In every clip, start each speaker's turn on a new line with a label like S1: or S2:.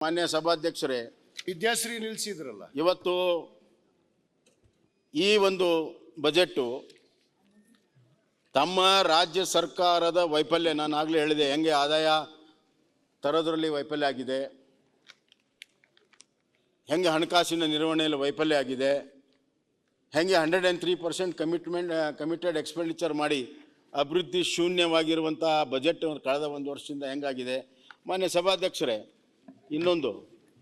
S1: ಮಾನ್ಯ ಸಭಾಧ್ಯಕ್ಷರೇ,
S2: ವಿದ್ಯಾಶ್ರೀ ನಿಲ್ಲಿಸಿದ್ರಲ್ಲ,
S1: ಇವತ್ತು ಈ ಒಂದು ಬಜೆಟ್ ತಮ್ಮ ರಾಜ್ಯ ಸರ್ಕಾರದ ವೈಫಲ್ಯ, ನಾನು ಆಗಲೇ ಹೇಳಿದೆ ಹೆಂಗೆ ಆದಾಯ ತರೋದ್ರಲ್ಲಿ ವೈಫಲ್ಯ ಆಗಿದೆ, ಹೆಂಗೆ ಹಣಕಾಸಿನ ನಿರ್ವಹಣೆಯಲ್ಲಿ ವೈಫಲ್ಯ ಆಗಿದೆ, ಹೆಂಗೆ 103% ಕಮಿಟೆಡ್ ಎಕ್ಸ್ಪೆಂಡಿಚರ್ ಮಾಡಿ ಅಭಿವೃದ್ಧಿ ಶೂನ್ಯವಾಗಿರುವಂಥ ಬಜೆಟ್ ಕಳೆದ ಒಂದು ವರ್ಷದಿಂದ ಹೆಂಗಾಗಿದೆ. ಮಾನ್ಯ ಸಭಾಧ್ಯಕ್ಷರೇ, ಇನ್ನೊಂದು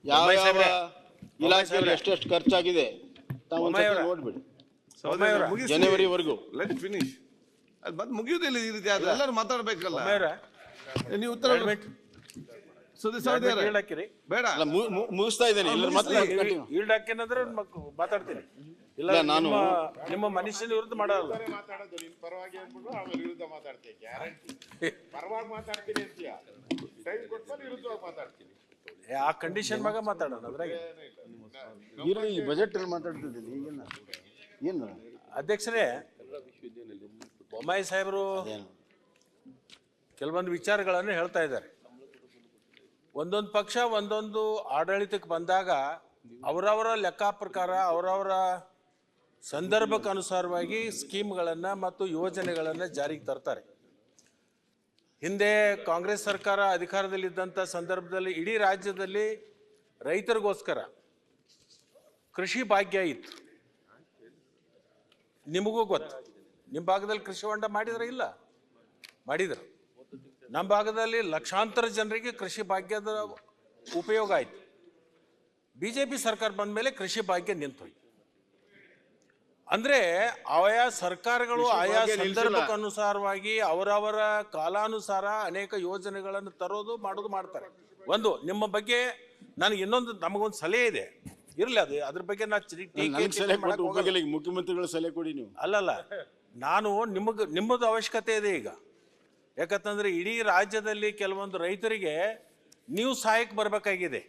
S1: ಯಾವ ಯಾವ ಇಲಾಖೆಯಲ್ಲಿ ಎಷ್ಟೆಷ್ಟು ಖರ್ಚಾಗಿದೆ ತಾವು ನೋಡ್ಬಿಡಿ ಜನವರಿವರೆಗೂ.
S3: ಫಿನಿಶ್ ಅದು ಮತ್ತೆ ಮುಗಿಯುವುದಿಲ್ಲ ಈ ರೀತಿ ಆದ್ರೆ ಎಲ್ಲರೂ ಮಾತಾಡ್ಬೇಕಲ್ಲ. ನೀವು ಉತ್ತರ ಬೇಡ
S1: ಮುಗಿಸ್ತಾ ಇದ್ದೇನೆ.
S4: ಮಾತಾಡ್ತೀನಿ ಇಲ್ಲ, ನಾನು ನಿಮ್ಮ ಮನುಷ್ಯನ ವಿರುದ್ಧ ಮಾಡಲ್ಲ. ಆ ಕಂಡೀಷನ್ ಮ್ಯಾಗ ಮಾತಾಡೋಣ. ಅದ್ರಾಗ
S1: ಈ ಬಜೆಟ್ ಅಲ್ಲಿ ಮಾತಾಡ್ತಿದ್ದೀನಿ ಈಗಿನ ಏನು
S4: ಅಧ್ಯಕ್ಷರೇ, ಬೊಮ್ಮಾಯಿ ಸಾಹೇಬರು ಕೆಲವೊಂದು ವಿಚಾರಗಳನ್ನು ಹೇಳ್ತಾ ಇದ್ದಾರೆ. ಒಂದೊಂದು ಪಕ್ಷ ಒಂದೊಂದು ಆಡಳಿತಕ್ಕೆ ಬಂದಾಗ ಅವರವರ ಲೆಕ್ಕ ಪ್ರಕಾರ ಅವರವರ ಸಂದರ್ಭಕ್ಕೆ ಅನುಸಾರವಾಗಿ ಸ್ಕೀಮ್ಗಳನ್ನು ಮತ್ತು ಯೋಜನೆಗಳನ್ನು ಜಾರಿಗೆ ತರ್ತಾರೆ. ಹಿಂದೆ ಕಾಂಗ್ರೆಸ್ ಸರ್ಕಾರ ಅಧಿಕಾರದಲ್ಲಿದ್ದಂಥ ಸಂದರ್ಭದಲ್ಲಿ ಇಡೀ ರಾಜ್ಯದಲ್ಲಿ ರೈತರಿಗೋಸ್ಕರ ಕೃಷಿ ಭಾಗ್ಯ ಇತ್ತು. ನಿಮಗೂ ಗೊತ್ತು, ನಿಮ್ಮ ಭಾಗದಲ್ಲಿ ಕೃಷಿ ಹೊಂಡ ಮಾಡಿದ್ರೆ ಇಲ್ಲ, ಮಾಡಿದ್ರು. ನಮ್ಮ ಭಾಗದಲ್ಲಿ ಲಕ್ಷಾಂತರ ಜನರಿಗೆ ಕೃಷಿ ಭಾಗ್ಯದ ಉಪಯೋಗ ಆಯಿತು. BJP ಸರ್ಕಾರ ಬಂದ ಮೇಲೆ ಕೃಷಿ ಭಾಗ್ಯ ನಿಂತೋಯ್ತು. ಅಂದರೆ ಆಯಾ ಸರ್ಕಾರಗಳು ಆಯಾ ಸಂದರ್ಭಕ್ಕೆ ಅನುಸಾರವಾಗಿ ಅವರವರ ಕಾಲಾನುಸಾರ ಅನೇಕ ಯೋಜನೆಗಳನ್ನು ತರೋದು ಮಾಡೋದು ಮಾಡ್ತಾರೆ. ಒಂದು ನಿಮ್ಮ ಬಗ್ಗೆ ನನಗೆ ಇನ್ನೊಂದು ನಮಗೊಂದು ಸಲಹೆ ಇದೆ, ಇರಲಿ ಅದು ಅದ್ರ ಬಗ್ಗೆ
S1: ಮುಖ್ಯಮಂತ್ರಿಗಳ ಸಲಹೆ ಕೊಡಿ ನೀವು.
S4: ಅಲ್ಲಲ್ಲ, ನಾನು ನಿಮ್ಮದು ಅವಶ್ಯಕತೆ ಇದೆ ಈಗ. ಯಾಕಂತಂದ್ರೆ ಇಡೀ ರಾಜ್ಯದಲ್ಲಿ ಕೆಲವೊಂದು ರೈತರಿಗೆ ನೀವು ಸಹಾಯಕ್ಕೆ ಬರಬೇಕಾಗಿದೆ.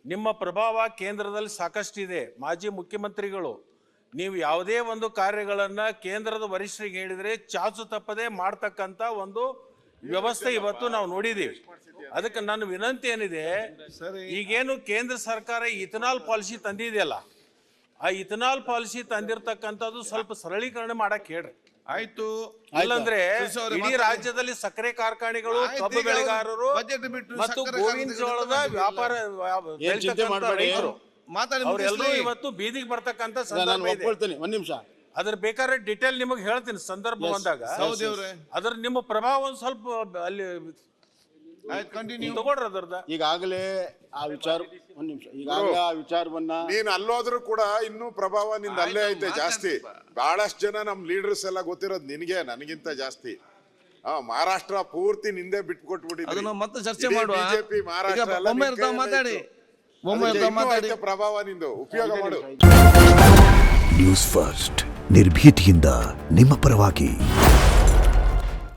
S4: ನಿಮ್ಮ ಪ್ರಭಾವ ಕೇಂದ್ರದಲ್ಲಿ ಸಾಕಷ್ಟಿದೆ. ಮಾಜಿ ಮುಖ್ಯಮಂತ್ರಿಗಳು ನೀವು ಯಾವುದೇ ಒಂದು ಕಾರ್ಯಗಳನ್ನು ಕೇಂದ್ರದ ವರಿಷ್ಠರಿಗೆ ಹೇಳಿದರೆ ಚಾಚು ತಪ್ಪದೆ ಮಾಡ್ತಕ್ಕಂಥ ಒಂದು ವ್ಯವಸ್ಥೆ ಇವತ್ತು ನಾವು ನೋಡಿದ್ದೀವಿ. ಅದಕ್ಕೆ ನನ್ನ ವಿನಂತಿ ಏನಿದೆ, ಈಗೇನು ಕೇಂದ್ರ ಸರ್ಕಾರ ಇಥನಾಲ್ ಪಾಲಿಸಿ ತಂದಿದೆಯಲ್ಲ, ಆ ಇಥನಾಲ್ ಪಾಲಿಸಿ ತಂದಿರತಕ್ಕಂಥದ್ದು ಸ್ವಲ್ಪ ಸರಳೀಕರಣ ಮಾಡಕ್ಕೆ ಹೇಳ್ರಿ.
S3: ಆಯ್ತು,
S4: ಇಲ್ಲಂದ್ರೆ ಇಡೀ ರಾಜ್ಯದಲ್ಲಿ ಸಕ್ಕರೆ ಕಾರ್ಖಾನೆಗಳು, ಕಬ್ಬು ಬೆಳೆಗಾರರು ಮತ್ತು ಗೋವಿನ ಜೋಳದ ವ್ಯಾಪಾರ ರೈತರು ಅವರೆಲ್ಲರೂ ಇವತ್ತು ಬೀದಿಗೆ ಬರ್ತಕ್ಕಂಥ ಸಂದರ್ಭ ಇದೆ.
S1: ಒಂದ್ ನಿಮಿಷ,
S4: ಅದ್ರ ಬೇಕಾದ್ರೆ ಡಿಟೇಲ್ ನಿಮಗೆ ಹೇಳ್ತೀನಿ ಸಂದರ್ಭ ಬಂದಾಗ. ಅದ್ರ ನಿಮ್ಮ ಪ್ರಭಾವ ಒಂದ್ ಸ್ವಲ್ಪ ಅಲ್ಲಿ ತಗೊಳ್ರಿ. ಅದರದ
S1: ಈಗಾಗಲೇ ಆ ವಿಚಾರ, ಒಂದ್ ನಿಮಿಷ, ಈಗಾಗಲೇ ಆ ವಿಚಾರವನ್ನ
S5: ನೀನ್ ಅಲ್ಲೋದ್ರೂ ಕೂಡ ಇನ್ನೂ ಪ್ರಭಾವ ನಿಂದ ಅಲ್ಲೇ ಐತೆ ಜಾಸ್ತಿ. ಬಹಳಷ್ಟು ಜನ ನಮ್ ಲೀಡರ್ಸ್ ಎಲ್ಲ ಗೊತ್ತಿರೋದು ನಿನಗೆ ನನಗಿಂತ ಜಾಸ್ತಿ. ಮಹಾರಾಷ್ಟ್ರ ಪೂರ್ತಿ ನಿಂದೆ ಬಿಟ್ಕೊಟ್ಬಿಟ್ಟಿದ್ದೆ.
S3: ಮತ್ತೆ ಚರ್ಚೆ ಮಾಡುವ.
S5: ಬಿಜೆಪಿ ಮಹಾರಾಷ್ಟ್ರ
S3: ಮಾತಾಡಿ
S5: ಪ್ರಭಾವ ನಿಂದು ಉಪಯೋಗ ಮಾಡು.
S6: ನ್ಯೂಸ್ ಫಸ್ಟ್ ನಿರ್ಭೀತಿಯಿಂದ ನಿಮ್ಮ ಪರವಾಗಿ.